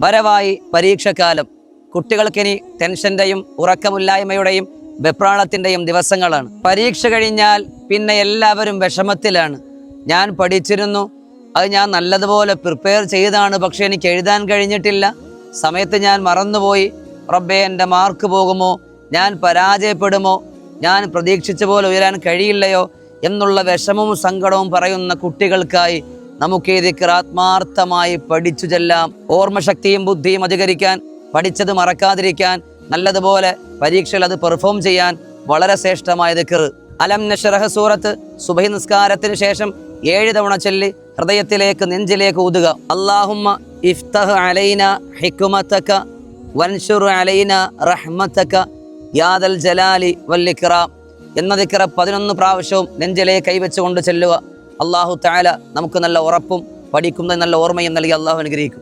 വരവായി പരീക്ഷക്കാലം. കുട്ടികൾക്കിനി ടെൻഷൻ്റെയും ഉറക്കമില്ലായ്മയുടെയും വെപ്രാളത്തിൻ്റെയും ദിവസങ്ങളാണ്. പരീക്ഷ കഴിഞ്ഞാൽ പിന്നെ എല്ലാവരും വിഷമത്തിലാണ്. ഞാൻ പഠിച്ചിരുന്നു, അത് ഞാൻ നല്ലതുപോലെ പ്രിപ്പയർ ചെയ്താണ്, പക്ഷെ എനിക്ക് എഴുതാൻ കഴിഞ്ഞിട്ടില്ല, സമയത്ത് ഞാൻ മറന്നുപോയി, റബ്ബേ എൻ്റെ മാർക്ക് പോകുമോ, ഞാൻ പരാജയപ്പെടുമോ, ഞാൻ പ്രതീക്ഷിച്ച പോലെ ഉയരാൻ കഴിയില്ലയോ എന്നുള്ള വിഷമവും സങ്കടവും പറയുന്ന കുട്ടികൾക്കായി നമുക്ക് ഈ ദിക്ർ ആത്മാർത്ഥമായി പഠിച്ചു ചെല്ലാം. ഓർമ്മശക്തിയും ബുദ്ധിയും അധികരിക്കാൻ, പഠിച്ചത് മറക്കാതിരിക്കാൻ, നല്ലതുപോലെ പരീക്ഷയിൽ അത് പെർഫോം ചെയ്യാൻ വളരെ ശ്രേഷ്ഠമായ ദിക്ർ. അലം നശ്റഹ് സൂറത്ത് സുബഹി നിസ്കാരത്തിന് ശേഷം 7 തവണ ചൊല്ലി ഹൃദയത്തിലേക്ക്, നെഞ്ചിലേക്ക് ഊതുക. അല്ലാഹുമ്മ ഇഫ്തഹ് അലൈന ഹിക്മതക വൻഷുർ അലൈന റഹ്മതക യാ ദൽ ജലാലി വൽ ഇക്റാം എന്ന ദിക്ർ 11 പ്രാവശ്യവും നെഞ്ചിലേക്ക് കൈവച്ചുകൊണ്ട് ചൊല്ലുക. അല്ലാഹു തആല നമുക്ക് നല്ല ഉറപ്പും പഠിക്കുന്ന നല്ല ഓർമ്മയും നൽകി അല്ലാഹു അനുഗ്രഹിക്കും.